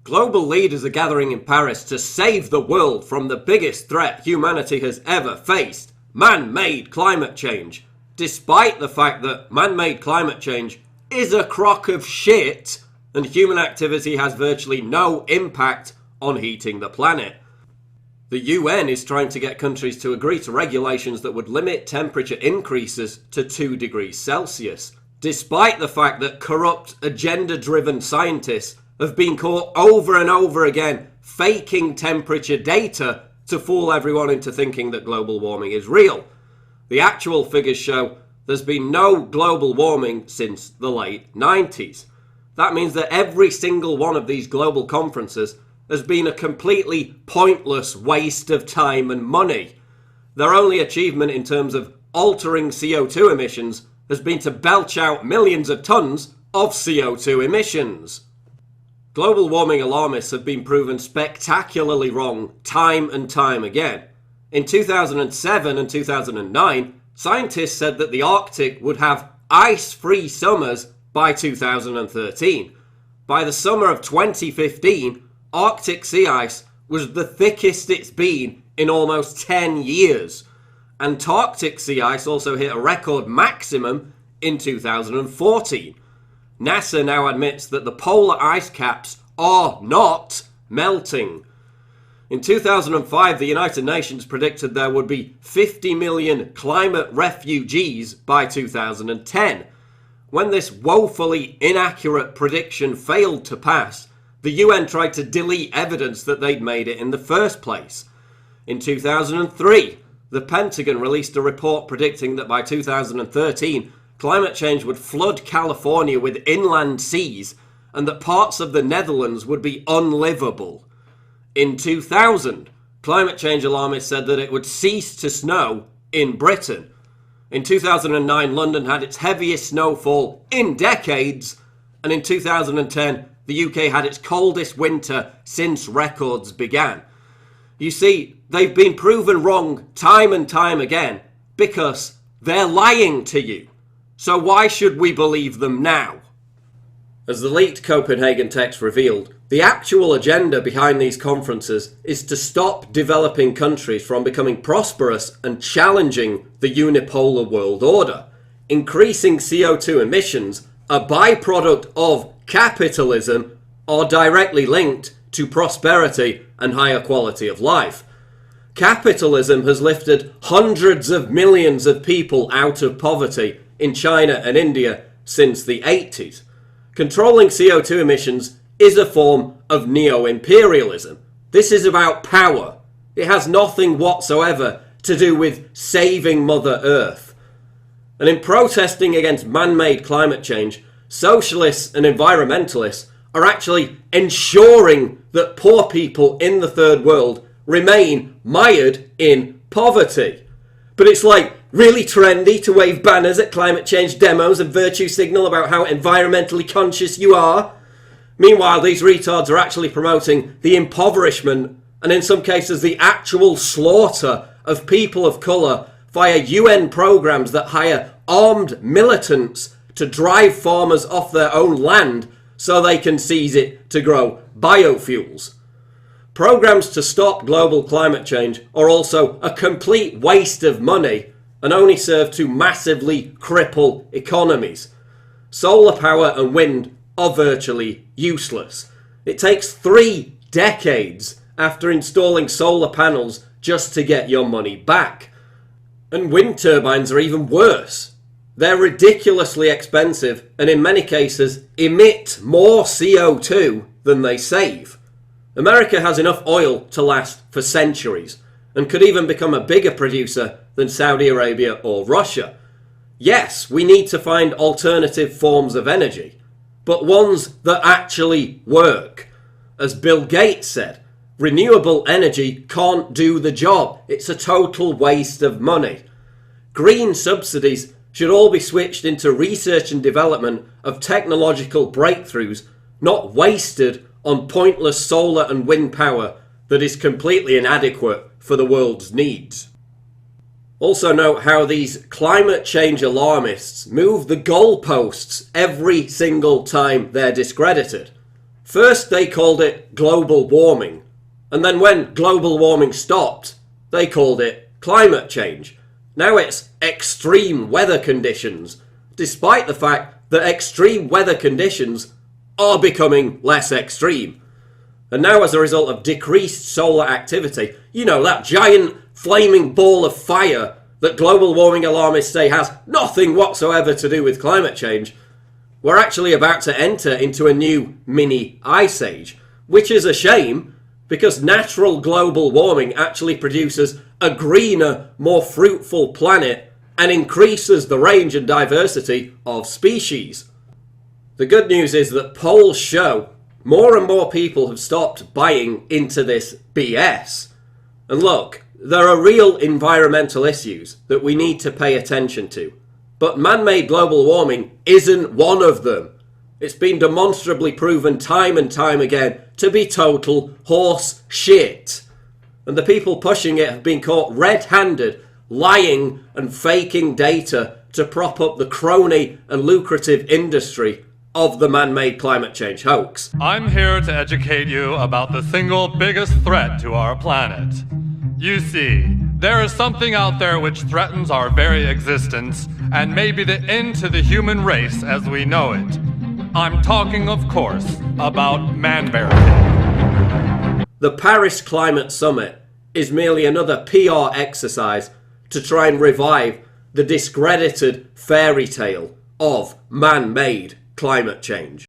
Global leaders are gathering in Paris to save the world from the biggest threat humanity has ever faced, man-made climate change, despite the fact that man-made climate change is a crock of shit and human activity has virtually no impact on heating the planet. The UN is trying to get countries to agree to regulations that would limit temperature increases to 2 degrees Celsius, despite the fact that corrupt, agenda-driven scientists have been caught over and over again faking temperature data to fool everyone into thinking that global warming is real. The actual figures show there's been no global warming since the late 90s. That means that every single one of these global conferences has been a completely pointless waste of time and money. Their only achievement in terms of altering CO2 emissions has been to belch out millions of tons of CO2 emissions. Global warming alarmists have been proven spectacularly wrong time and time again. In 2007 and 2009, scientists said that the Arctic would have ice-free summers by 2013. By the summer of 2015, Arctic sea ice was the thickest it's been in almost 10 years. Antarctic sea ice also hit a record maximum in 2014. NASA now admits that the polar ice caps are not melting. In 2005, the United Nations predicted there would be 50 million climate refugees by 2010. When this woefully inaccurate prediction failed to pass, the UN tried to delete evidence that they'd made it in the first place. In 2003, the Pentagon released a report predicting that by 2013, climate change would flood California with inland seas and that parts of the Netherlands would be unlivable. In 2000, climate change alarmists said that it would cease to snow in Britain. In 2009, London had its heaviest snowfall in decades, and in 2010, the UK had its coldest winter since records began. You see, they've been proven wrong time and time again because they're lying to you. So why should we believe them now? As the leaked Copenhagen text revealed, the actual agenda behind these conferences is to stop developing countries from becoming prosperous and challenging the unipolar world order. Increasing CO2 emissions, a byproduct of capitalism, are directly linked to prosperity and higher quality of life. Capitalism has lifted hundreds of millions of people out of poverty in China and India since the 80s. Controlling CO2 emissions is a form of neo-imperialism. This is about power. It has nothing whatsoever to do with saving Mother Earth. And in protesting against man-made climate change, socialists and environmentalists are actually ensuring that poor people in the third world remain mired in poverty. But it's like really trendy to wave banners at climate change demos and virtue signal about how environmentally conscious you are. Meanwhile, these retards are actually promoting the impoverishment and in some cases the actual slaughter of people of colour via UN programs that hire armed militants to drive farmers off their own land so they can seize it to grow biofuels. Programs to stop global climate change are also a complete waste of money and only serve to massively cripple economies. Solar power and wind are virtually useless. It takes 3 decades after installing solar panels just to get your money back. And wind turbines are even worse. They're ridiculously expensive and in many cases emit more CO2 than they save. America has enough oil to last for centuries and could even become a bigger producer than Saudi Arabia or Russia. Yes, we need to find alternative forms of energy, but ones that actually work. As Bill Gates said, renewable energy can't do the job. It's a total waste of money. Green subsidies should all be switched into research and development of technological breakthroughs, not wasted on pointless solar and wind power that is completely inadequate for the world's needs. Also note how these climate change alarmists move the goalposts every single time they're discredited. First they called it global warming, and then when global warming stopped, they called it climate change. Now it's extreme weather conditions, despite the fact that extreme weather conditions are becoming less extreme. And now, as a result of decreased solar activity, that giant flaming ball of fire that global warming alarmists say has nothing whatsoever to do with climate change, we're actually about to enter into a new mini ice age, which is a shame because natural global warming actually produces a greener, more fruitful planet and increases the range and diversity of species. The good news is that polls show more and more people have stopped buying into this BS. And look, there are real environmental issues that we need to pay attention to. But man-made global warming isn't one of them. It's been demonstrably proven time and time again to be total horse shit. And the people pushing it have been caught red-handed, lying and faking data to prop up the crony and lucrative industry of the man-made climate change hoax. I'm here to educate you about the single biggest threat to our planet. You see, there is something out there which threatens our very existence and may be the end to the human race as we know it. I'm talking, of course, about man-bearing. The Paris Climate Summit is merely another PR exercise to try and revive the discredited fairy tale of man-made climate change.